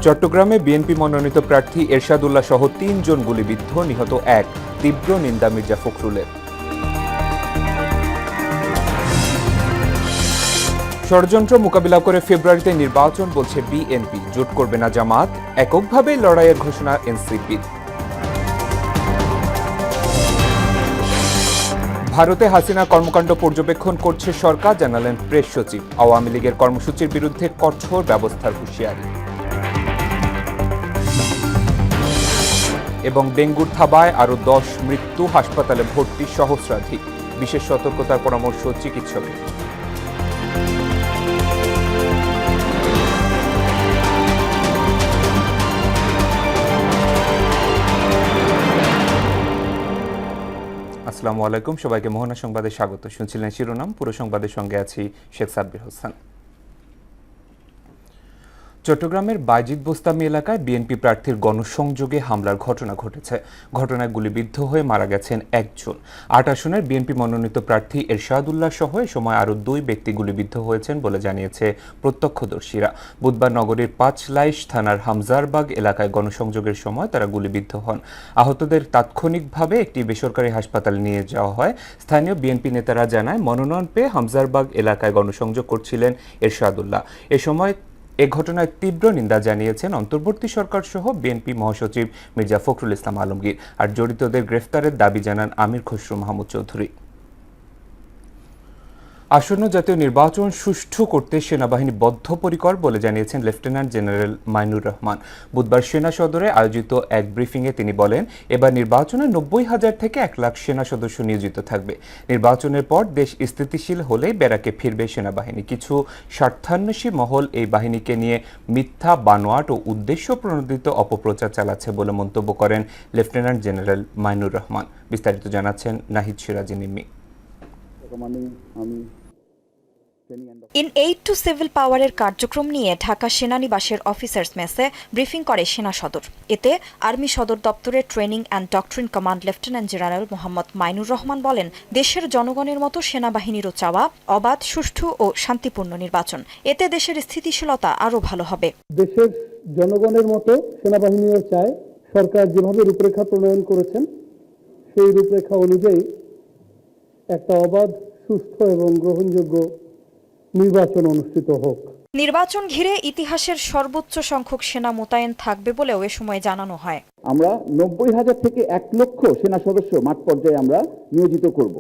চট্টগ্রামে বিএনপি মনোনীত প্রার্থী এরশাদুল্লাহ সহ ৩ জন গুলিবিদ্ধ, নিহত ১। তীব্র নিন্দা মির্জা ফখরুলের। ষড়যন্ত্র মোকাবিলা করে ফেব্রুয়ারিতে নির্বাচন বলছে বিএনপি, জোট করবে না জামাত, এককভাবে লড়াইয়ের ঘোষণা এনসিপির। ভারতে হাসিনা কর্মকাণ্ড পর্যবেক্ষণ করছে সরকার, জানালেন প্রেস সচিব। আওয়ামী লীগের কর্মসূচির বিরুদ্ধে কঠোর ব্যবস্থার হুঁশিয়ারি। এবং ডেঙ্গুর থাবায় আরও ১০ মৃত্যু, হাসপাতালে ভর্তি সহস্রাধিক, বিশেষ সতর্কতার পরামর্শ চিকিৎসকের। আসসালামু আলাইকুম, সবাইকে মোহনা সংবাদে স্বাগত। শুনছিলেন শিরোনাম, পুরো সংবাদের সঙ্গে আছি শেখ সাব্বির হোসেন। চট্টগ্রামের বাইজিদ বোস্তামি এলাকায় বিএনপি প্রার্থীর গণসংযোগে হামলার ঘটনা ঘটেছে। ঘটনায় গুলিবিদ্ধ হয়ে মারা গেছেন একজন। ৮ আসনের বিএনপি মনোনীত প্রার্থী এরশাদুল্লাহ সহ এ সময় আরও ২ ব্যক্তি গুলিবিদ্ধ হয়েছেন বলে জানিয়েছে প্রত্যক্ষদর্শীরা। বুধবার নগরীর পাঁচলাইশ থানার হামজারবাগ এলাকায় গণসংযোগের সময় তারা গুলিবিদ্ধ হন। আহতদের তাৎক্ষণিকভাবে একটি বেসরকারি হাসপাতালে নিয়ে যাওয়া হয়। স্থানীয় বিএনপি নেতারা জানায়, মনোনয়ন পেয়ে হামজারবাগ এলাকায় গণসংযোগ করছিলেন এরশাদুল্লাহ। এ সময় এ ঘটনায় তীব্র নিন্দা জানিয়েছেন অন্তর্বর্তী সরকার সহ বিএনপি মহাসচিব মির্জা ফখরুল ইসলাম আলমগীর। আর জড়িতদের গ্রেফতারের দাবি জানান আমির খসরু মাহমুদ চৌধুরী। আসন্ন জাতীয় নির্বাচন সুষ্ঠু করতে সেনাবাহিনী বদ্ধপরিকর বলে জানিয়েছেন লেফটেন্যান্ট জেনারেল মাইনুর রহমান। বুধবার সেনা সদরে আয়োজিত এক ব্রিফিংয়ে তিনি বলেন, এবার নির্বাচনে ৯০,০০০ থেকে ১ লাখ সেনা সদস্য নিয়োজিত থাকবে। নির্বাচনের পর দেশ স্থিতিশীল হলেই ব্যারাকে ফিরবে সেনাবাহিনী। কিছু স্বার্থান্বেষী মহল এই বাহিনীকে নিয়ে মিথ্যা, বানোয়াট ও উদ্দেশ্য প্রণোদিত অপপ্রচার চালাচ্ছে বলে মন্তব্য করেন লেফটেন্যান্ট জেনারেল মাইনুর রহমান। বিস্তারিত জানাচ্ছেন Nahid Siraji Nimmi. In aid to civil পাওয়ারের কার্যক্রম নিয়ে ঢাকা সেনানিবাসের অফিসার্স মেসে ব্রিফিং করে সেনা সদর। এতে আর্মি সদর দপ্তরের training and doctrine command lieutenant general Mohammad Mainur Rahman বলেন, দেশের জনগণের মতো সেনাবাহিনীরও চাওয়া অবাধ, সুষ্ঠু ও শান্তিপূর্ণ নির্বাচন। এতে দেশের স্থিতিশীলতা আরও ভালো হবে। দেশের জনগণের মতো সেনাবাহিনীও চায় সরকার যেভাবে রূপরেখা প্রণয়ন করেছেন সেই রূপরেখা অনুযায়ী একটা অবাধ, সুস্থ এবং গ্রহণযোগ্য নির্বাচন অনুষ্ঠিত হোক। নির্বাচন ঘিরে ইতিহাসের সর্বোচ্চ সংখ্যক সেনা মোতায়েন থাকবে বলেও এ সময় জানানো হয়। আমরা ৯০,০০০ থেকে ১ লক্ষ সেনা সদস্য মাঠ পর্যায়ে আমরা নিয়োজিত করব,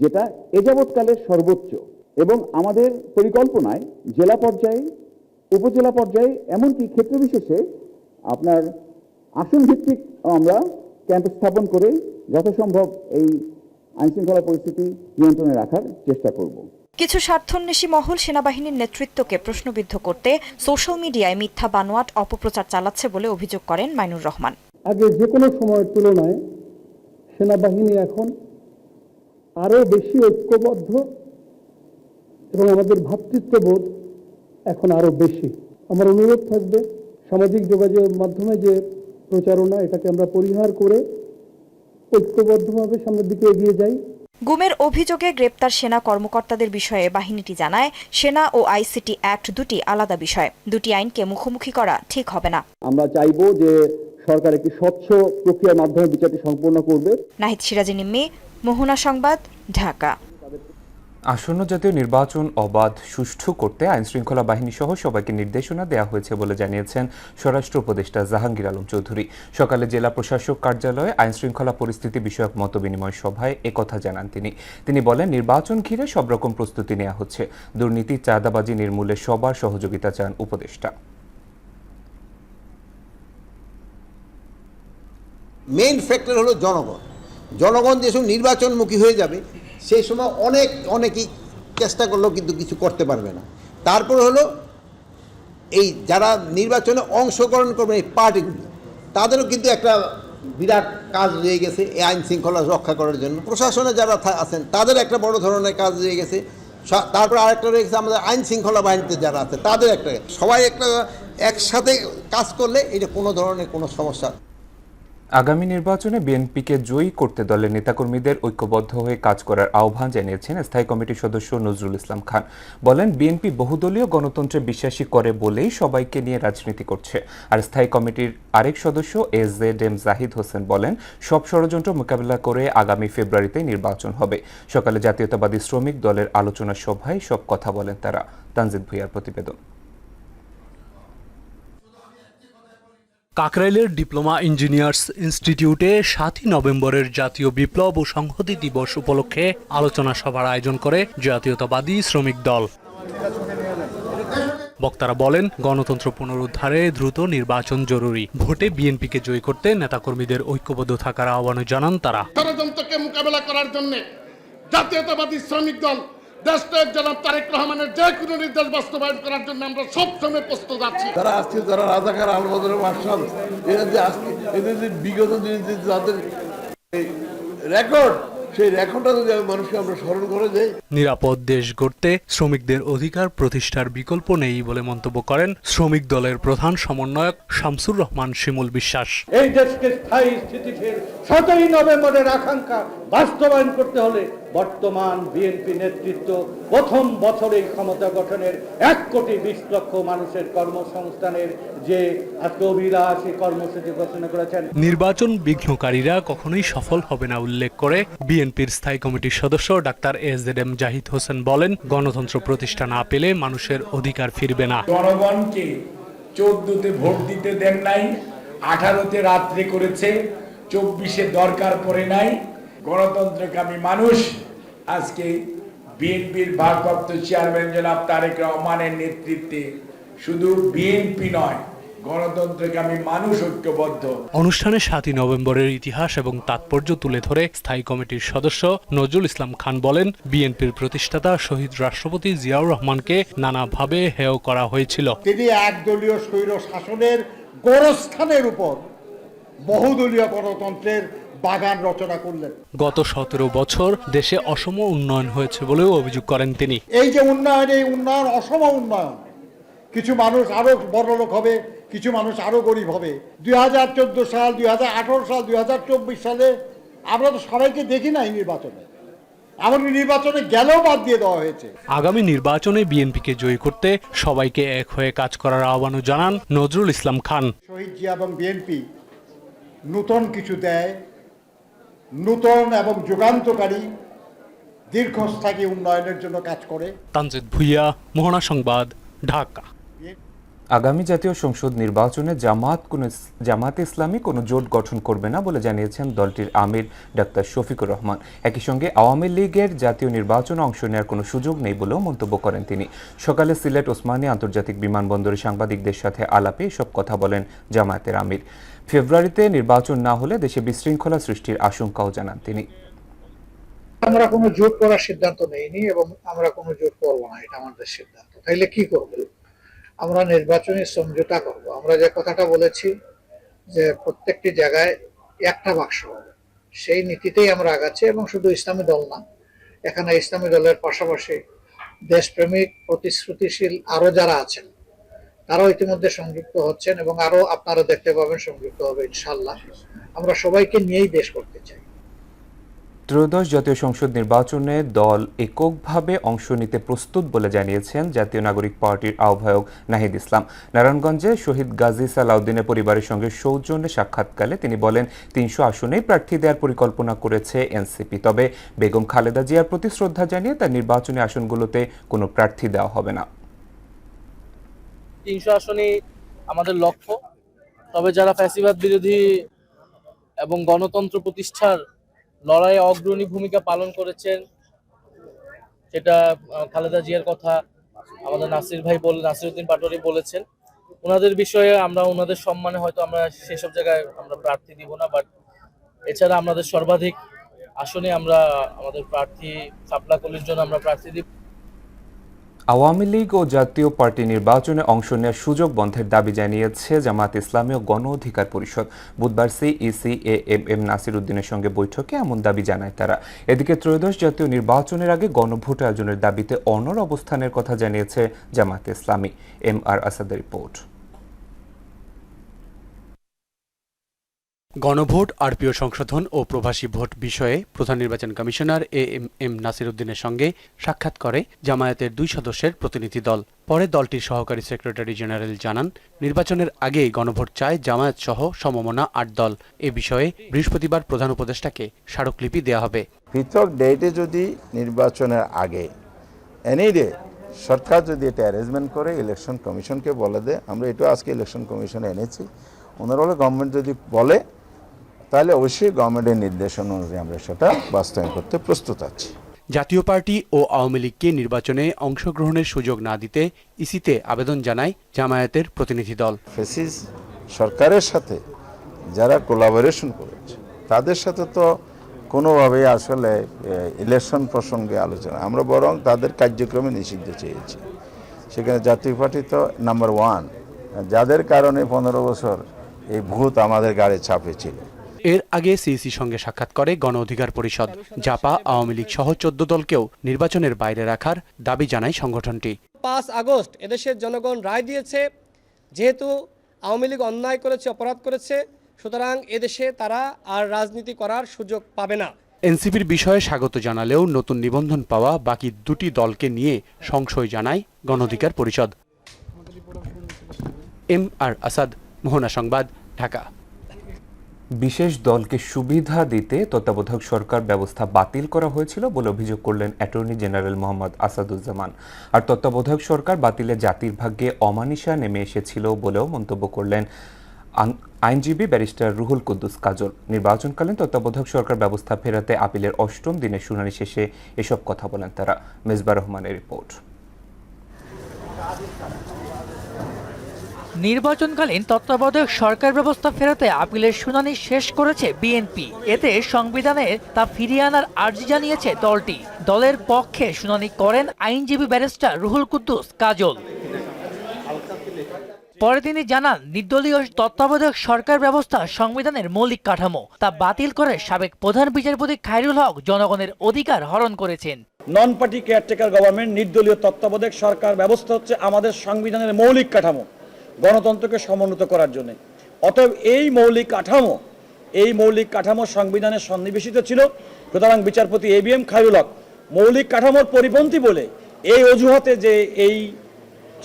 যেটা এযাবৎকালের সর্বোচ্চ। এবং আমাদের পরিকল্পনায় জেলা পর্যায়ে, উপজেলা পর্যায়ে, এমনকি ক্ষেত্র বিশেষে আপনার আসন ভিত্তিক আমরা ক্যাম্প স্থাপন করে যথাসম্ভব এই আইনশৃঙ্খলা পরিস্থিতি নিয়ন্ত্রণে রাখার চেষ্টা করব। কিছু স্বার্থান্বেষী মহল সেনাবাহিনীর নেতৃত্বকে প্রশ্নবিদ্ধ করতে সোশ্যাল মিডিয়ায় মিথ্যা, বানোয়াট অপপ্রচার চালাচ্ছে বলে অভিযোগ করেন মাইনুর রহমান। আগে যে কোনো সময়ের তুলনায় সেনাবাহিনী এখন আরও বেশি ঐক্যবদ্ধ এবং আমাদের ভ্রাতৃত্ববোধ এখন আরও বেশি। আমার অনুরোধ থাকবে, সামাজিক যোগাযোগের মাধ্যমে যে প্রচারণা, এটাকে আমরা পরিহার করে ঐক্যবদ্ধভাবে সামনের দিকে এগিয়ে যাই। গুমের অভিযোগে গ্রেপ্তার সেনা কর্মকর্তাদের বিষয়ে বাহিনীটি জানায়, সেনা ও আইসিটি অ্যাক্ট দুটি আলাদা বিষয়। দুটি আইনকে মুখোমুখি করা ঠিক হবে না। আমরা চাইব যে সরকার একটি স্বচ্ছ প্রক্রিয়ার মাধ্যমে বিচারটি সম্পন্ন করবে। নাহিদ সিরাজি নিম্মি, মোহনা সংবাদ, ঢাকা। আসন্ন জাতীয় নির্বাচন অবাধ, সুষ্ঠু করতে আইনশৃঙ্খলা বাহিনী সহ সবাইকে নির্দেশনা দেওয়া হয়েছে বলে জানিয়েছেন স্বরাষ্ট্র উপদেষ্টা জাহাঙ্গীর আলম চৌধুরী। সকালে জেলা প্রশাসক কার্যালয়ে আইনশৃঙ্খলা পরিস্থিতি বিষয়ক মতবিনিময় সভায় একথা জানান তিনি বলেন, নির্বাচন ঘিরে সব রকম প্রস্তুতি নেওয়া হচ্ছে। দুর্নীতি, চাঁদাবাজি নির্মূলে সবার সহযোগিতা চান উপদেষ্টা। মেইন ফ্যাক্টর হলো জনগণ যেসব নির্বাচনমুখী হয়ে যাবে সেই সময় অনেকেই চেষ্টা করলেও কিন্তু কিছু করতে পারবে না। তারপর হলো এই যারা নির্বাচনে অংশগ্রহণ করবে এই পার্টিগুলি, তাদেরও কিন্তু একটা বিরাট কাজ রয়ে গেছে এই আইন শৃঙ্খলা রক্ষা করার জন্য। প্রশাসনে যারা আছেন তাদের একটা বড় ধরনের কাজ রয়ে গেছে। তারপর আরেকটা রয়ে গেছে আমাদের আইন শৃঙ্খলা বাহিনীতে যারা আছে তাদের একটা, সবাই একটা একসাথে কাজ করলে এটা কোনো ধরনের কোনো সমস্যা। আগামী নির্বাচনে বিএনপিকে জয়ী করতে দলের নেতাকর্মীদের ঐক্যবদ্ধ হয়ে কাজ করার আহ্বান জানিয়েছেন স্থায়ী কমিটির সদস্য নজরুল ইসলাম খান। বলেন, বিএনপি বহুদলীয় গণতন্ত্রে বিশ্বাসী করে বলেই সবাইকে নিয়ে রাজনীতি করছে। আর স্থায়ী কমিটির আরেক সদস্য এজেডএম জাহিদ হোসেন বলেন, সব ষড়যন্ত্র মোকাবিলা করে আগামী ফেব্রুয়ারিতে নির্বাচন হবে। সকালে জাতীয়তাবাদী শ্রমিক দলের আলোচনা সভায় সব কথা বলেন তারা। তানজিদ ভুঁইয়ার প্রতিবেদন। কাকরাইলের ডিপ্লোমা ইঞ্জিনিয়ার্স ইনস্টিটিউটে 7ই নভেম্বরের জাতীয় বিপ্লব ও সংহতি দিবস উপলক্ষে আলোচনা সভার আয়োজন করে জাতীয়তাবাদী শ্রমিক দল। বক্তারা বলেন, গণতন্ত্র পুনরুদ্ধারে দ্রুত নির্বাচন জরুরি। ভোটে বিএনপিকে জয়ী করতে নেতাকর্মীদের ঐক্যবদ্ধ থাকার আহ্বান জানান তারা। ষড়যন্ত্রকে মোকাবেলা করার জন্য জাতীয়তাবাদী শ্রমিক দল দেশনায়ক জনাব তারেক রহমানের যে কোনো নির্দেশ বাস্তবায়ন করার জন্য আমরা সবসময় প্রস্তুত আছি। যারা আজকে যারা রাজাকার আলবদরের মার্শাল এরা যে আজকে এদের যে বিগত দিনে যে যাদের রেকর্ড, সেই রেকর্ডটা যদি মানুষকে আমরা স্মরণ করে দেই। নিরাপদ দেশ গড়তে শ্রমিকদের অধিকার প্রতিষ্ঠার বিকল্প নেই বলে মন্তব্য করেন শ্রমিক দলের প্রধান সমন্বয়ক শামসুর রহমান শিমুল বিশ্বাস। এই দেশকে স্থায়ী স্থিতিশীল 7ই নভেম্বরের আকাঙ্ক্ষা বাস্তবায়ন করতে হলে বর্তমান বিএনপি নেতৃত্ব প্রথম বছরেই ক্ষমতা গঠনের 1,20,00,000 মানুষের কর্মসংস্থানের যে অভিলাষী কর্মসূচি ঘোষণা করেছেন। নির্বাচন বিঘ্নকারীরা কখনোই সফল হবে না উল্লেখ করে বিএনপির স্থায়ী কমিটির সদস্য ডাক্তার এজেডএম জাহিদ হোসেন বলেন, গণতন্ত্র প্রতিষ্ঠা না পেলে মানুষের অধিকার ফিরবে না। জনগণকে 14তে ভোট দিতে দেন নাই, 18তে রাত্রে করেছে, 24-এ দরকার পড়ে নাই। গণতন্ত্রকামী মানুষ আজকে বিএনপির ভারপ্রাপ্ত চেয়ারম্যান জনাব তারেক রহমানের নেতৃত্বে শুধু বিএনপি নয়, গণতন্ত্রকামী মানুষ ঐক্যবদ্ধ। অনুষ্ঠানে 7ই নভেম্বরের ইতিহাস এবং তাৎপর্য তুলে ধরে স্থায়ী কমিটির সদস্য নজরুল ইসলাম খান বলেন, বিএনপির প্রতিষ্ঠাতা শহীদ রাষ্ট্রপতি জিয়াউর রহমানকে নানাভাবে হেয় করা হয়েছিল। তিনি একদলীয় স্বৈর শাসনের গোরস্থানের উপর বহুদলীয় গণতন্ত্রের বাগান রচনা করলেন। গত 17 বছর দেশে অসম উন্নয়ন হয়েছে বলেও অভিযোগ করেন তিনি। এই যে উন্নয়ন, এই উন্নয়ন অসম উন্নয়ন। কিছু মানুষ আরো বড়লোক হবে, কিছু মানুষ আরো গরিব হবে। 2014 সাল, 2018 সাল, 2024 সালে আমরা তো সবাইকে দেখি নাই নির্বাচনে, এমনকি নির্বাচনে গেলেও বাদ দিয়ে দেওয়া হয়েছে। আগামী নির্বাচনে বিএনপিকে জয়ী করতে সবাইকে এক হয়ে কাজ করার আহ্বানও জানান নজরুল ইসলাম খান। শহীদ জিয়া এবং বিএনপি নতুন কিছু দেয়, নতুন এবং যুগান্তকারী দীর্ঘস্থায়ী উন্নয়নের জন্য কাজ করে। তানজিদ ভুঁইয়া, মোহনা সংবাদ, ঢাকা। আগামী জাতীয় সংসদ নির্বাচনে জামাত ইসলামী কোনো জোট গঠন করবে না বলে জানিয়েছেন দলটির আমির ডাক্তার শফিকুর রহমান। একই সঙ্গে আওয়ামী লীগের জাতীয় নির্বাচনে অংশ নেওয়ার কোনো সুযোগ নেই বলেও মন্তব্য করেন তিনি। সকালে সিলেট ওসমানী আন্তর্জাতিক বিমানবন্দরে সাংবাদিকদের সাথে আলাপে এসব কথা বলেন জামায়াতের আমির। ফেব্রুয়ারিতে নির্বাচন না হলে দেশে বিশৃঙ্খলা সৃষ্টির আশঙ্কাও জানান তিনি। আমরা কোনো জোট করার সিদ্ধান্ত নেইনি এবং আমরা কোনো জোট করবো না, এটা আমাদের সিদ্ধান্ত। তাইলে কি করবো? আমরা নির্বাচনী সমঝোতা করব। আমরা যে কথাটা বলেছি যে প্রত্যেকটি জায়গায় একটা বাক্স হবে, সেই নীতিতেই আমরা আগাচ্ছি। এবং শুধু ইসলামী দল না, এখানে ইসলামী দলের পাশাপাশি দেশপ্রেমিক প্রতিশ্রুতিশীল আরো যারা আছেন তারাও ইতিমধ্যে সংযুক্ত হচ্ছেন এবং আরো আপনারা দেখতে পাবেন সংযুক্ত হবে ইনশাআল্লাহ। আমরা সবাইকে নিয়েই দেশ করতে চাই। ত্রয়োদশ জাতীয় সংসদ নির্বাচনে দল এককভাবে অংশ নিতে প্রস্তুত বলে জানিয়েছেন জাতীয় নাগরিক পার্টির আহ্বায়ক নাহিদ ইসলাম। নারায়ণগঞ্জে শহীদ গাজী সালাউদ্দিনের পরিবারের সঙ্গে সৌজন্যে সাক্ষাৎকালে তিনি বলেন, 300 আসনেই প্রার্থী দেওয়ার পরিকল্পনা করেছে এনসিপি। তবে বেগম খালেদা জিয়ার প্রতি শ্রদ্ধা জানিয়ে তার নির্বাচনী আসনগুলোতে কোনো প্রার্থী দেওয়া হবে না। 300 আসনই আমাদের লক্ষ্য। তবে যারা ফ্যাসিবাদ বিরোধী এবং গণতন্ত্র প্রতিষ্ঠার লড়াইয়ে অগ্রণী ভূমিকা পালন করেছেন, সেটা খালেদা জিয়ার কথা আমাদের নাসিরউদ্দিন পাটোয়ারি বলেছেন। ওনাদের বিষয়ে আমরা ওনাদের সম্মানে হয়তো আমরা সেসব জায়গায় আমরা প্রার্থী দিব না, বাট এছাড়া আমাদের সর্বাধিক আসনে আমরা আমাদের প্রার্থী সাপলাকলির জন্য আমরা প্রার্থী দিব। আওয়ামী লীগ ও জাতীয় পার্টি নির্বাচনে অংশ নেওয়ার সুযোগ বন্ধের দাবি জানিয়েছে জামাত ইসলামী ও গণ অধিকার পরিষদ। বুধবার সিইসি এএমএম নাসির উদ্দিনের সঙ্গে বৈঠকে এমন দাবি জানায় তারা। এদিকে ত্রয়োদশ জাতীয় নির্বাচনের আগে গণভোট আয়োজনের দাবিতে অনড় অবস্থানের কথা জানিয়েছে জামাত ইসলামী। MR আসাদের রিপোর্ট। গণভোট, আরপিও সংশোধন ও প্রবাসী ভোট বিষয়ে প্রধান নির্বাচন কমিশনার এম নাসির উদ্দিনের সঙ্গে সাক্ষাৎ করে জামায়াতের 2 সদস্যের প্রতিনিধি দল। পরে দলটির সহকারী সেক্রেটারি জেনারেল জানান, নির্বাচনের আগেই গণভোট চায় জামায়াত সহ সমমনা 8 দল। এ বিষয়ে বৃহস্পতিবার প্রধান উপদেষ্টাকে স্মারকলিপি দেওয়া হবে। পৃথক ডেটে যদি নির্বাচনের আগে এনি ডে সরকার যদি এটা অ্যারেঞ্জমেন্ট করে ইলেকশন কমিশনকে বলে দেয়, আমরা এটাও আজকে ইলেকশন কমিশনে এনেছি, ওনারা বলে গভর্নমেন্ট যদি বলে তাহলে অবশ্যই গভর্নমেন্টের নির্দেশনা অনুযায়ী আমরা সেটা বাস্তবায়ন করতে প্রস্তুত আছি। জাতীয় পার্টি ও আওয়ামী লীগকে নির্বাচনে অংশগ্রহণের সুযোগ না দিতে ইসিতে আবেদন জানায় জামায়াতের প্রতিনিধি দল। ফেসিস সরকারের সাথে যারা কোলাবোরেশন করেছে তাদের সাথে তো কোনোভাবেই আসলে ইলেকশন প্রসঙ্গে আলোচনা, আমরা বরং তাদের কার্যক্রমে নিষিদ্ধ চেয়েছি। সেখানে জাতীয় পার্টি তো নাম্বার 1, যাদের কারণে 15 বছর এই ভূত আমাদের গাড়ি চাপে ছিল। এর আগে সিইসির সঙ্গে সাক্ষাৎ করে গণ অধিকার পরিষদ। জাপা, আওয়ামী লীগ সহ 14 দলকেও নির্বাচনের বাইরে রাখার দাবি জানায় সংগঠনটি। 5 আগস্ট এদেশের জনগণ রায় দিয়েছে, যেহেতু আওয়ামী লীগ অন্যায় করেছে, অপরাধ করেছে, সুতরাং এদেশে তারা আর রাজনীতি করার সুযোগ পাবে না। এনসিপির বিষয়ে স্বাগত জানালেও নতুন নিবন্ধন পাওয়া বাকি 2টি দলকে নিয়ে সংশয় জানায় গণ অধিকার পরিষদ। আর আসাদ, মোহনা সংবাদ, ঢাকা। বিশেষ দলকে সুবিধা দিতে তত্ত্বাবধায়ক সরকার ব্যবস্থা বাতিল করা হয়েছিল বলে অভিযোগ করলেন অ্যাটর্নি জেনারেল মোহাম্মদ আসাদুজ্জামান। আর তত্ত্বাবধায়ক সরকার বাতিলে জাতির ভাগ্যে অমানিশা নেমে এসেছিল বলেও মন্তব্য করলেন আইনজীবী ব্যারিস্টার রুহুল কুদ্দুস কাজল। নির্বাচনকালীন তত্ত্বাবধায়ক সরকার ব্যবস্থা ফেরাতে আপিলের 8ম দিনের শুনানি শেষে এসব কথা বলেন তারা। মেজবা রহমানের রিপোর্ট। নির্বাচনকালীন তত্ত্বাবধায়ক সরকার ব্যবস্থা ফেরাতে আপিলের শুনানি শেষ করেছে বিএনপি। এতে সংবিধানে তা ফিরিয়ে আনার আর্জি জানিয়েছে দলটি। দলের পক্ষে শুনানি করেন আইনজীবী ব্যারিস্টার রুহুল কুদ্দুস কাজল। পরে তিনি জানান, নির্দলীয় তত্ত্বাবধায়ক সরকার ব্যবস্থা সংবিধানের মৌলিক কাঠামো, তা বাতিল করে সাবেক প্রধান বিচারপতি খায়রুল হক জনগণের অধিকার হরণ করেছেন। নন পার্টি কেয়ারটেকার গভর্নমেন্ট, নির্দলীয় তত্ত্বাবধায়ক সরকার ব্যবস্থা হচ্ছে আমাদের সংবিধানের মৌলিক কাঠামো, গণতন্ত্রকে সমুন্নত করার জন্য। অতএব এই মৌলিক কাঠামো সংবিধানে সন্নিবেশিত ছিল। সুতরাং বিচারপতি ABM খায়রুল হক মৌলিক কাঠামোর পরিপন্থী বলে এই অজুহাতে যে এই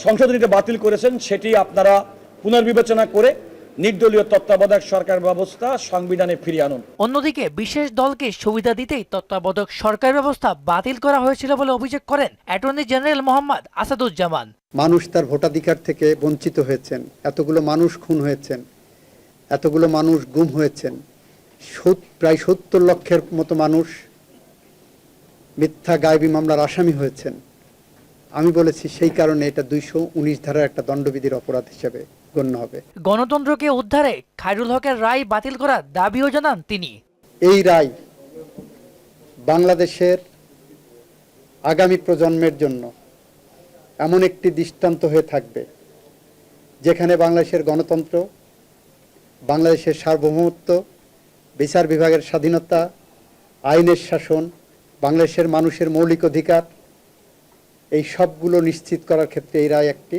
সংশোধনীটা বাতিল করেছেন, সেটি আপনারা পুনর্বিবেচনা করে নির্দলীয় তত্ত্বাবধায়ক সরকার ব্যবস্থা সংবিধানে ফিরিয়ে আনুন। অন্যদিকে বিশেষ দলকে সুবিধা দিতেই তত্ত্বাবধায়ক সরকার ব্যবস্থা বাতিল করা হয়েছিল বলে অভিযোগ করেন অ্যাটর্নি জেনারেল মোহাম্মদ আসাদুজ্জামান। মানুষ তার ভোটাধিকার থেকে বঞ্চিত হয়েছেন, এতগুলো মানুষ খুন হয়েছেন, এতগুলো মানুষ গুম হয়েছেন, প্রায় 70 লক্ষের মতো মানুষ মিথ্যা গায়েবী মামলার আসামি হয়েছেন। আমি বলেছি সেই কারণে এটা 219 ধারার একটা দণ্ডবিধির অপরাধ হিসেবে গণ্য হবে। গণতন্ত্রকে উদ্ধারে খায়রুল হকের রায় বাতিল করার দাবিও জানান তিনি। এই রায় বাংলাদেশের আগামী প্রজন্মের জন্য এমন একটি দৃষ্টান্ত হয়ে থাকবে, যেখানে বাংলাদেশের গণতন্ত্র, বাংলাদেশের সার্বভৌমত্ব, বিচার বিভাগের স্বাধীনতা, আইনের শাসন, বাংলাদেশের মানুষের মৌলিক অধিকার, এই সবগুলো নিশ্চিত করার ক্ষেত্রে এই রায় একটি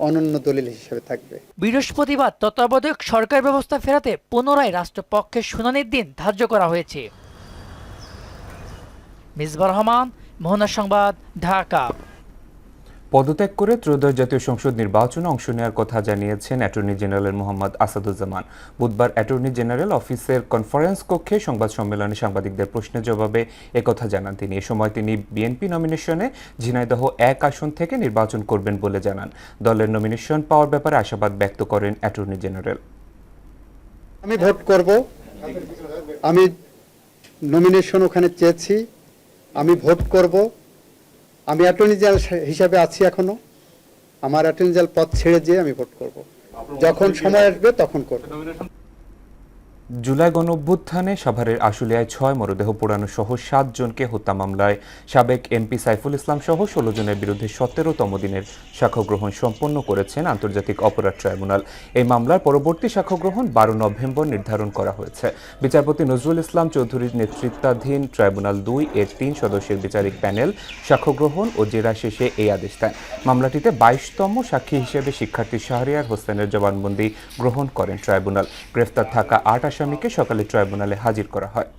অনন্য দলিল হিসেবে থাকবে। বৃহস্পতিবার তত্ত্বাবধায়ক সরকার ব্যবস্থা ফেরাতে পুনরায় রাষ্ট্রপক্ষের শুনানির দিন ধার্য করা হয়েছে। মেজবা রহমান, মোহনা সংবাদ, ঢাকা। পদত্যাগ করে ত্রয়োদশ জাতীয় সংসদ নির্বাচনে অংশ নেওয়ার কথা জানিয়েছেন অ্যাটর্নি জেনারেল মোহাম্মদ আসাদুজ্জামান। বুধবার অ্যাটর্নি জেনারেল অফিসের কনফারেন্স কক্ষে সংবাদ সম্মেলনে সাংবাদিকদের প্রশ্নের জবাবে একথা জানান তিনি। এ সময় তিনি বিএনপি নমিনেশনে ঝিনাইদহ 1 আসন থেকে নির্বাচন করবেন বলে জানান। দলের নমিনেশন পাওয়ার ব্যাপারে আশাবাদ ব্যক্ত করেন অ্যাটর্নি জেনারেল। আমি ভোট করব, আমি নমিনেশন ওখানে চেয়েছি, আমি ভোট করব। আমি অ্যাটর্নি জেনারেল হিসাবে আছি এখনো, আমার অ্যাটর্নি জেনারেল পদ ছেড়ে যেয়ে আমি ভোট করব, যখন সময় আসবে তখন করব। জুলাই গণঅভ্যুত্থানে সাভারের আশুলিয়ায় 6 মরদেহ পোড়ানো সহ 7 জনকে হত্যা মামলায় সাবেক এমপি সাইফুল ইসলাম সহ 16 জনের বিরুদ্ধে 17তম দিনের সাক্ষ্য গ্রহণ সম্পন্ন করেছেন আন্তর্জাতিক অপরাধ ট্রাইব্যুনাল। এই মামলার পরবর্তী সাক্ষ্য গ্রহণ 12 নভেম্বর নির্ধারণ করা হয়েছে। বিচারপতি নজরুল ইসলাম চৌধুরীর নেতৃত্বাধীন ট্রাইব্যুনাল 2 এর 3 সদস্যের বিচারিক প্যানেল সাক্ষ্য গ্রহণ ও জেরা শেষে এই আদেশ দেন। মামলাটিতে 22তম সাক্ষী হিসেবে শিক্ষার্থী শাহরিয়ার হোসেনের জবানবন্দি গ্রহণ করেন ট্রাইব্যুনাল। গ্রেফতার থাকা 8 আসামিকে সকালে ট্রাইব্যুনালে হাজির করা হয়।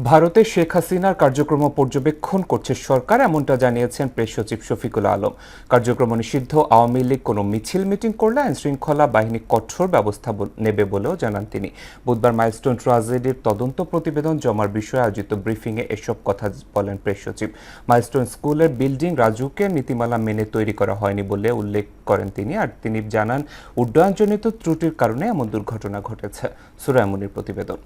ভারতে শেখ হাসিনার কার্যক্রম পর্যবেক্ষণ করছে সরকার, এমনটা জানিয়েছেন প্রেস সচিব শফিকুল আলম। কার্যক্রম নিষিদ্ধ আওয়ামী লীগ কোনো মিছিল মিটিং করলে আইনশৃঙ্খলা বাহিনী কঠোর ব্যবস্থা নেবে বলেও জানান তিনি। বুধবার মাইলস্টোন ট্র্যাজেডির তদন্ত প্রতিবেদন জমার বিষয়ে আয়োজিত ব্রিফিংয়ে এসব কথা বলেন প্রেস সচিব। মাইলস্টোন স্কুলের বিল্ডিং রাজুকের নীতিমালা মেনে তৈরি করা হয়নি বলে উল্লেখ করেন তিনি। আর তিনি জানান, উড্ডয়নজনিত ত্রুটির কারণে এমন দুর্ঘটনা ঘটেছে। সুরাইয়া মুনির প্রতিবেদন।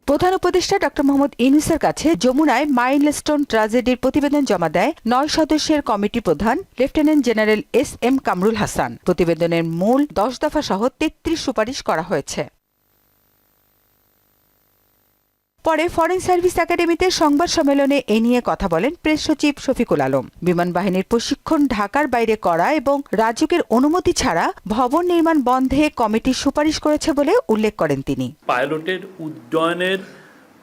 প্রধান উপদেষ্টা ডক্টর মোহাম্মদ ইউনূসের কাছে যমুনায় মাইলস্টোন ট্র্যাজেডির প্রতিবেদন জমা দেয় ৯ সদস্যের কমিটি প্রধান lieutenant general SM Kamrul Hasan. প্রতিবেদনের মূল 10 দফা সহ 33 সুপারিশ করা হয়েছে। পরে ফরেন সার্ভিস একাডেমিতে সংবাদ সম্মেলনে এ নিয়ে কথা বলেন প্রেস সচিব শফিকুল আলম। বিমান বাহিনীর প্রশিক্ষণ ঢাকার বাইরে করা এবং রাজুকের অনুমতি ছাড়া ভবন নির্মাণ বন্ধে কমিটি সুপারিশ করেছে বলে উল্লেখ করেন তিনি। পাইলটের উড্ডয়নের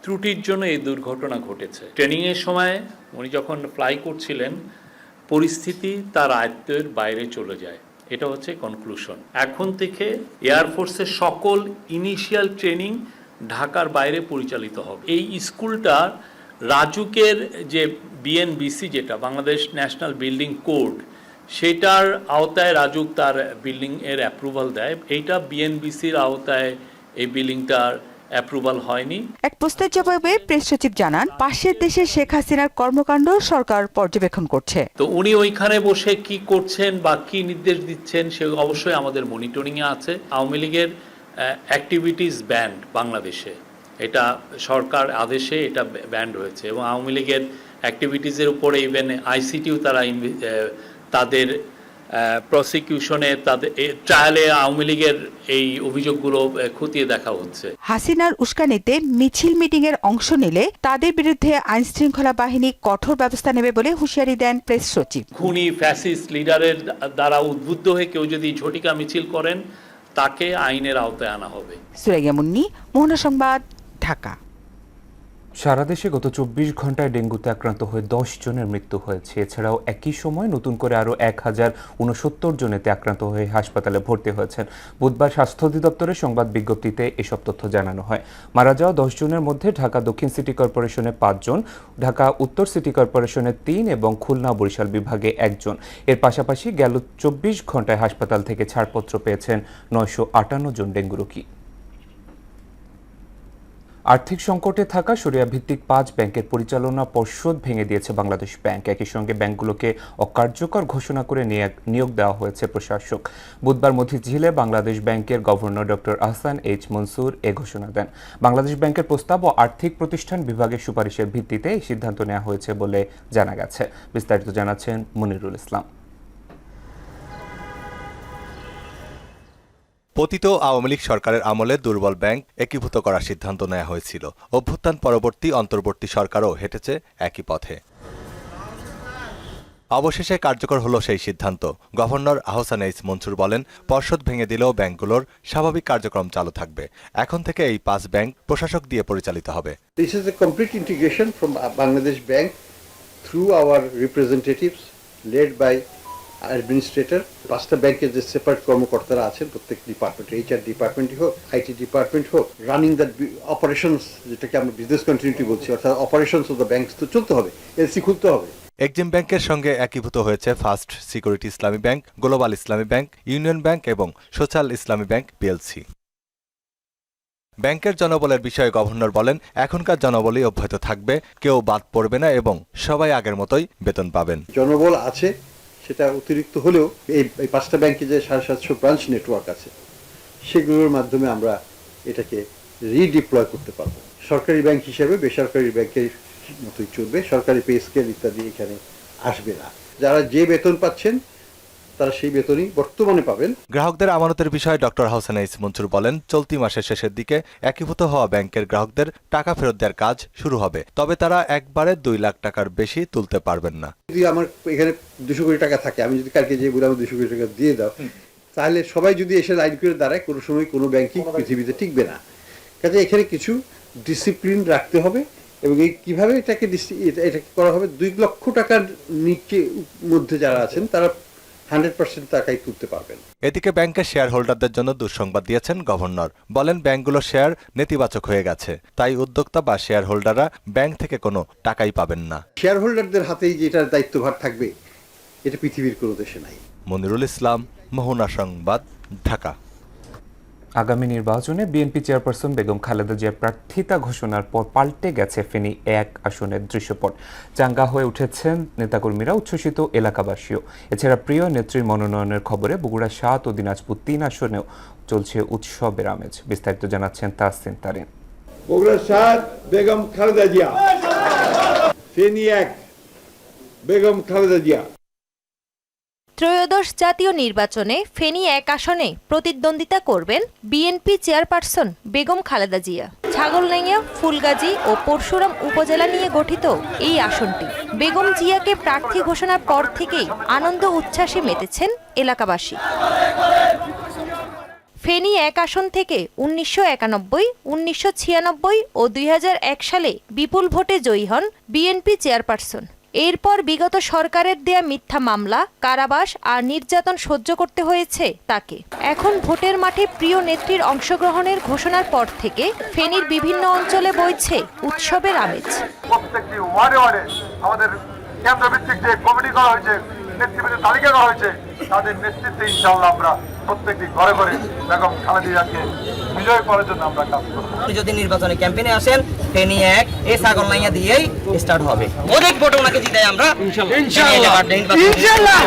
ত্রুটির জন্য এই দুর্ঘটনা ঘটেছে। ট্রেনিং এর সময় উনি যখন ফ্লাই করছিলেন, পরিস্থিতি তার আয়ত্তের বাইরে চলে যায়। এটা হচ্ছে কনক্লুশন। এখন থেকে এয়ারফোর্সের সকল ইনিশিয়াল ট্রেনিং ঢাকার বাইরে পরিচালিত হবে। এই স্কুলটা রাজুকের যে BNBC, যেটা বাংলাদেশ ন্যাশনাল বিল্ডিং কোড, সেটার আওতায় রাজুক তার বিল্ডিং এর অ্যাপ্রুভাল দেয়। এইটা BNBCর আওতায় এই বিল্ডিংটার অ্যাপ্রুভাল হয়নি। এক প্রশ্নের জবাবে প্রেস সচিব জানান, পাশের দেশে শেখ হাসিনার কর্মকাণ্ড সরকার পর্যবেক্ষণ করছে। তো উনি ওইখানে বসে কি করছেন বা কি নির্দেশ দিচ্ছেন সে অবশ্যই আমাদের মনিটরিংয়ে আছে। আওয়ামী লীগের অ্যাক্টিভিটিস ব্যান্ড বাংলাদেশে, এটা সরকার আদেশে এটা ব্যান্ড হয়েছে এবং আওয়ামী লীগের অ্যাক্টিভিটিসের উপরে ইভেন ICTও তারা তাদের প্রসিকিউশনে, তাদের ট্রায়ালে আওয়ামী লীগের এই অভিযোগগুলো খতিয়ে দেখা হচ্ছে। হাসিনার উস্কানিতে মিছিল মিটিং এর অংশ নিলে তাদের বিরুদ্ধে আইনশৃঙ্খলা বাহিনী কঠোর ব্যবস্থা নেবে বলে হুঁশিয়ারি দেন প্রেস সচিব। খুনি ফ্যাসিস্ট লিডারের দ্বারা উদ্বুদ্ধ হয়ে কেউ যদি ঝটিকা মিছিল করেন, তাকে আইনের আওতায় আনা হবে। সুরাইয়া মুন্নি, মোহনা সংবাদ, ঢাকা। সারা দেশে গত 24 ঘন্টায় ডেঙ্গুতে আক্রান্ত হয়ে 10 জনের মৃত্যু হয়েছে। এছাড়াও একই সময় নতুন করে আরও 1069 জন এতে আক্রান্ত হয়ে হাসপাতালে ভর্তি হয়েছেন। বুধবার স্বাস্থ্য অধিদপ্তরের সংবাদ বিজ্ঞপ্তিতে এসব তথ্য জানানো হয়। মারা যাওয়া 10 জনের মধ্যে ঢাকা দক্ষিণ সিটি কর্পোরেশনে 5 জন, ঢাকা উত্তর সিটি কর্পোরেশনে 3 এবং খুলনা বরিশাল বিভাগে 1 জন। এর পাশাপাশি গেল 24 ঘন্টায় হাসপাতাল থেকে ছাড়পত্র পেয়েছেন 958 জন ডেঙ্গু রোগী। আর্থিক সংকটে থাকা শরিয়া ভিত্তিক 5 ব্যাংকের পরিচালনা পর্ষদ ভেঙে দিয়েছে বাংলাদেশ ব্যাংক। একই সঙ্গে ব্যাংকগুলোকে অকার্যকর ঘোষণা করে নিয়োগ দেওয়া হয়েছে প্রশাসক। বুধবার মতিঝিলে বাংলাদেশ ব্যাংকের governor doctor Ahsan H Mansur এ ঘোষণা দেন। বাংলাদেশ ব্যাংকের প্রস্তাব ও আর্থিক প্রতিষ্ঠান বিভাগের সুপারিশের ভিত্তিতে এই সিদ্ধান্ত নেওয়া হয়েছে বলে জানা গেছে। বিস্তারিত জানাচ্ছেন মনিরুল ইসলাম। পতিত আওয়ামী লীগ সরকারের আমলে দুর্বল ব্যাংক একীভূত করার সিদ্ধান্ত নেওয়া হয়েছিল। অভ্যুত্থান পরবর্তী অন্তর্বর্তী সরকারও হেঁটেছে একই পথে। অবশেষে কার্যকর হলো সেই সিদ্ধান্ত। গভর্নর আহসান এইচ মনসুর বলেন, পর্ষদ ভেঙে দিলেও ব্যাংকগুলোর স্বাভাবিক কার্যক্রম চালু থাকবে। এখন থেকে এই 5 ব্যাংক প্রশাসক দিয়ে পরিচালিত হবে। This is a complete integration from Bangladesh Bank through our representatives led by administrator. 5টা ব্যাংকের যে সেপারেট কর্মকর্তারা আছেন প্রত্যেক ডিপার্টমেন্ট, HR ডিপার্টমেন্টই হোক, IT ডিপার্টমেন্ট হোক, রানিং দ্য অপারেশনস, যেটাকে আমরা বিজনেস কন্টিনিউটি বলছি, অর্থাৎ অপারেশনস অফ দ্য ব্যাংকস তো চলতে হবে, এলসি খুলতে হবে। এক্সিম ব্যাংকের সঙ্গে একীভূত হয়েছে ফার্স্ট সিকিউরিটি ইসলামী ব্যাংক, গ্লোবাল ইসলামী ব্যাংক, ইউনিয়ন ব্যাংক এবং সোশ্যাল ইসলামী ব্যাংক PLC। ব্যাংকের জনবলের বিষয়ে গভর্নর বলেন, এখনকার জনবলই অব্যাহত থাকবে, কেউ বাদ পড়বে না এবং সবাই আগের মতোই বেতন পাবেন। জনবল আছে, সেটা অতিরিক্ত হলেও এই 5টা ব্যাংকে যে 750 ব্রাঞ্চ নেটওয়ার্ক আছে, সেগুলোর মাধ্যমে আমরা এটাকে রিডিপ্লয় করতে পারবো। সরকারি ব্যাংক হিসেবে বেসরকারি ব্যাংকের মতোই চলবে, সরকারি পে স্কেল ইত্যাদি এখানে আসবে না। যারা যে বেতন পাচ্ছেন তারা সেই বেতনই বর্তমানে পাবেন। গ্রাহকদের আমানতের বিষয়ে ডক্টর আহসান এইচ মনসুর বলেন, চলতি মাসের শেষের দিকে একীভূত হওয়া ব্যাংকের গ্রাহকদের টাকা ফেরত দেওয়ার কাজ শুরু হবে। তবে তারা একবারে 2 লাখ টাকার বেশি তুলতে পারবেন না। যদি আমার এখানে 200 কোটি টাকা থাকে, আমি যদি কালকে যে বলে আমার 200 কোটি টাকা দিয়ে দাও, তাহলে সবাই যদি এসে লাইন করে দাঁড়ায়, কোনো সময় কোনো ব্যাংকই পৃথিবীতে টিকবে না। কাজে এখানে কিছু ডিসিপ্লিন রাখতে হবে এবং এই কিভাবে এটাকে করা হবে, 2 লক্ষ টাকার নিচে মধ্যে যারা আছেন তারা 100% টাকাই তুলতে পারবেন। এদিকে ব্যাংকের শেয়ার হোল্ডারদের জন্য দুঃসংবাদ দিয়েছেন গভর্নর। বলেন ব্যাংকগুলোর শেয়ার নেতিবাচক হয়ে গেছে, তাই উদ্যোক্তা বা শেয়ার হোল্ডাররা ব্যাংক থেকে কোনো টাকাই পাবেন না। শেয়ার হোল্ডারদের হাতেই যেটার দায়িত্বভার থাকবে, এটা পৃথিবীর কোনো দেশে নাই। মনিরুল ইসলাম, মোহনা সংবাদ, ঢাকা। আগামী নির্বাচনে বিএনপি চেয়ারপারসন বেগম খালেদা জিয়ার প্রার্থিতা ঘোষণার পর পাল্টে গেছে ফেনী 1 আসনের দৃশ্যপট। চাঙ্গা হয়ে উঠেছেন নেতাকর্মীরা, উচ্ছ্বসিত এলাকাবাসীও। এছাড়া প্রিয় নেত্রীর মনোনয়নের খবরে বগুড়া 7 ও দিনাজপুর 3 আসনেও চলছে উৎসবের আমেজ। বিস্তারিত জানাচ্ছেন তাহসিন তারিন। বগুড়া 7 বেগম খালেদা জিয়া, ফেনী 1 বেগম খালেদা জিয়া। ত্রয়োদশ জাতীয় নির্বাচনে ফেনী 1 আসনে প্রতিদ্বন্দ্বিতা করবেন বিএনপি চেয়ারপারসন বেগম খালেদা জিয়া। ছাগলনাইয়া, ফুলগাজী ও পরশুরাম উপজেলা নিয়ে গঠিত এই আসনটি। বেগম জিয়াকে প্রার্থী ঘোষণার পর থেকেই আনন্দ উচ্ছ্বাসে মেতেছেন এলাকাবাসী। ফেনী 1 আসন থেকে 1991, 1996 ও 2001 সালে বিপুল ভোটে জয়ী হন বিএনপি চেয়ারপারসন। এরপর বিগত সরকারের দেয়া মিথ্যা মামলা, কারাবাস আর নির্যাতন সহ্য করতে হয়েছে তাকে। এখন ভোটের মাঠে প্রিয় নেত্রীর অংশগ্রহণের ঘোষণার পর থেকে ফেনীর বিভিন্ন অঞ্চলে বইছে উৎসবের আমেজ। প্রত্যেকটি ওয়ার্ডে ওয়ার্ডে আমাদের কেন্দ্রভিত্তিক যে কমিটি করা হয়েছে, নেতৃবৃন্দের তালিকা করা হয়েছে, তাদের নেতৃত্বে ইনশাআল্লাহ আমরা প্রত্যেকটি ঘরে ঘরে বেগম খালেদা জিয়াকে বিজয় করার জন্য আমরা কাজ করব। আপনি যদি নির্বাচনে ক্যাম্পেইনে আসেন, ফেনী 1 এই ছাগলনাইয়া দিয়েই স্টার্ট হবে। অনেক ভোট ওনাকে জিতাই আমরা ইনশাআল্লাহ।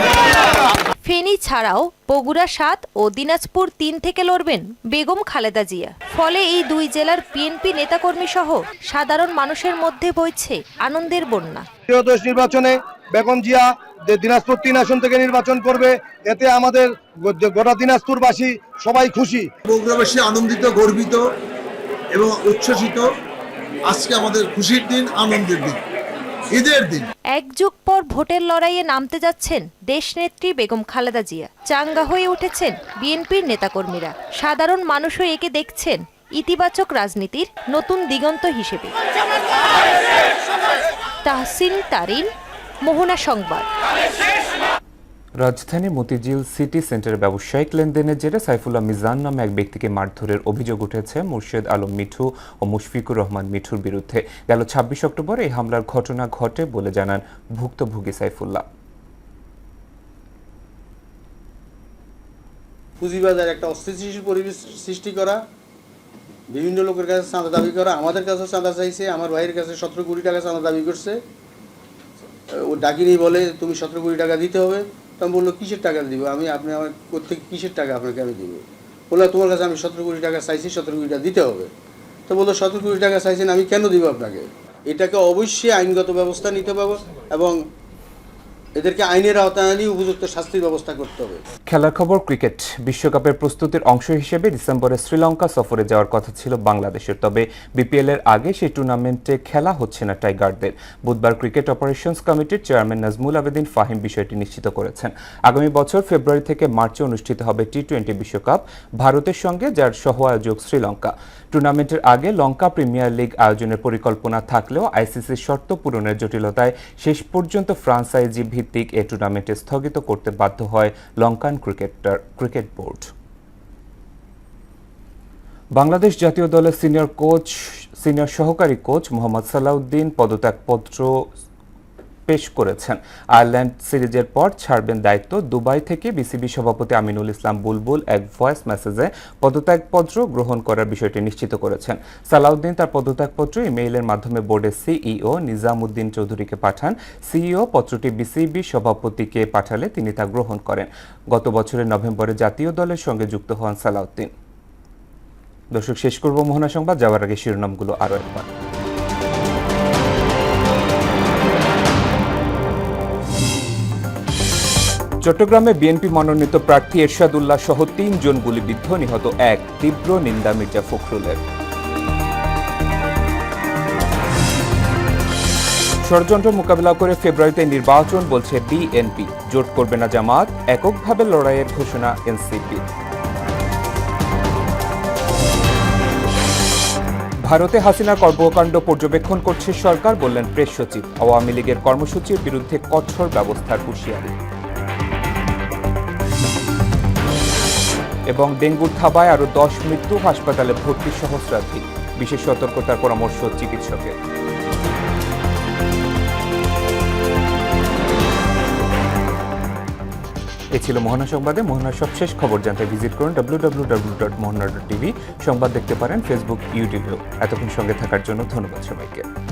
ফেনী ছাড়াও বগুড়া 7 ও দিনাজপুর 3 থেকে লড়বেন বেগম খালেদা জিয়া। ফলে এই দুই জেলার বিএনপি নেতাকর্মী সহ সাধারণ মানুষের মধ্যে বইছে আনন্দের বন্যা। ত্রয়োদশ নির্বাচনে বেগম জিয়া দিনাজপুর 3 আসন থেকে নির্বাচন করবে, এতে আমাদের গোটা দিনাজপুরবাসী সবাই খুশি। বগুড়াবাসী আনন্দিত, গর্বিত এবং উচ্ছ্বসিত। আজকে আমাদের খুশির দিন, আনন্দের দিন, ঈদের দিন। এক যুগ পর ভোটের লড়াইয়ে নামতে যাচ্ছেন দেশনেত্রী বেগম খালেদা জিয়া। চাঙ্গা হয়ে উঠেছেন বিএনপির নেতাকর্মীরা। সাধারণ মানুষও একে দেখছেন ইতিবাচক রাজনীতির নতুন দিগন্ত হিসেবে। তাহসিন তারিন, মোহনা সংবাদ। রাজধানী মতিঝিল সিটি সেন্টারে ব্যবসায়িক লেনদেনের জেরে সাইফুল্লাহ মিজান নামে এক ব্যক্তিকে মারধরের অভিযোগ উঠেছে মুর্শেদ আলম মিঠু ও মুশফিকুর রহমান মিঠুর বিরুদ্ধে। গেল 26 অক্টোবর এই হামলার ঘটনা ঘটে বলে জানান ভুক্তভোগী সাইফুল্লাহ। পুঁজিবাজার একটা অস্থিতিশীল পরিবেশ সৃষ্টি করা, বিভিন্ন লোকের কাছে চাঁদা দাবি করা, আমাদের কাছেও চাঁদা চাইছে, আমার ভাইয়ের কাছে 17 কোটি টাকা চাঁদা দাবি করছে। ও ডাকিনি বলে তুমি 17 কোটি টাকা দিতে হবে। তো আমি বললো কিসের টাকা দিব আমি, আপনি আমার কোথেকে কিসের টাকা আপনাকে আমি দিব? বললো তোমার কাছে আমি 17 কোটি টাকা চাইছি, 17 কোটি টাকা দিতে হবে। তো বললো 17 কোটি টাকা চাইছেন, আমি কেন দিব আপনাকে? এটাকে অবশ্যই আইনগত ব্যবস্থা নিতে পারবো এবং এদেরকে আইনের আওতায় আনি উপযুক্ত শাস্তির ব্যবস্থা করতে হবে। খেলার খবর ক্রিকেট। বিশ্বকাপের প্রস্তুতির অংশ হিসেবে ডিসেম্বরে শ্রীলঙ্কা সফরে যাওয়ার কথা ছিল বাংলাদেশের, তবে বিপিএল এর আগে সেই টুর্নামেন্টে খেলা হচ্ছে না টাইগারদের। বুধবার ক্রিকেট অপারেশনস কমিটির চেয়ারম্যান নাজমুল আবেদিন ফাহিম বিষয়টি নিশ্চিত করেছেন। আগামী বছর ফেব্রুয়ারি থেকে মার্চে অনুষ্ঠিত হবে টি-20 বিশ্বকাপ ভারতের সঙ্গে, যার সহ আয়োজক শ্রীলঙ্কা। টুর্নামেন্টের আগে লঙ্কা প্রিমিয়ার লিগ আয়োজনের পরিকল্পনা থাকলেও আইসিসির শর্ত পূরণের জটিলতায় শেষ পর্যন্ত ফ্রাঞ্চাইজি ভিত্তিক এ টুর্নামেন্টে স্থগিত করতে বাধ্য হয় লঙ্কান ক্রিকেট বোর্ড। বাংলাদেশ জাতীয় দলের সিনিয়র সহকারী কোচ মোহাম্মদ সালাউদ্দিন পদত্যাগপত্র পেশ করেছেন। আয়ারল্যান্ড সিরিজের পর ছাড়বেন দায়িত্ব। দুবাই থেকে বিসিবি সভাপতি আমিনুল ইসলাম বুলবুল এক ভয়েস মেসেজে পদত্যাগপত্র গ্রহণ করার বিষয়টি নিশ্চিত করেছেন। সালাউদ্দিন তার পদত্যাগপত্র ইমেইলের মাধ্যমে বোর্ডের সিইও নিজামুদ্দিন চৌধুরীকে পাঠান। সিইও পত্রটি বিসিবি সভাপতিকে পাঠালে তিনি তা গ্রহণ করেন। গত বছরের নভেম্বরে জাতীয় দলের সঙ্গে যুক্ত হন সালাউদ্দিন। দর্শক, শেষ করব মোহনা সংবাদ, যাওয়ার আগে শিরোনামগুলো আরও একবার। চট্টগ্রামে বিএনপি মনোনীত প্রার্থী এরশাদ উল্লাহ সহ 3 জন গুলিবিদ্ধ, নিহত 1। তীব্র নিন্দা মির্জা ফখরুলের। ষড়যন্ত্র মোকাবিলা করে ফেব্রুয়ারিতে নির্বাচন বলছে বিএনপি। জোট করবে না জামাত, এককভাবে লড়াইয়ের ঘোষণা এনসিপি। ভারতে হাসিনার কর্মকাণ্ড পর্যবেক্ষণ করছে সরকার, বললেন প্রেস সচিব। আওয়ামী লীগের কর্মসূচির বিরুদ্ধে কঠোর ব্যবস্থার হুঁশিয়ারি। এবং ডেঙ্গুর থাবায় আরও 10 মৃত্যু, হাসপাতালে ভর্তি সহস্রাধিক, বিশেষ সতর্কতার পরামর্শ চিকিৎসকের। এ ছিল মোহনা সংবাদে। মোহনার সবশেষ খবর জানতে ভিজিট করুন www.mohana.tv। সংবাদ দেখতে পারেন ফেসবুক, ইউটিউবেও। এতক্ষণ সঙ্গে থাকার জন্য ধন্যবাদ সবাইকে।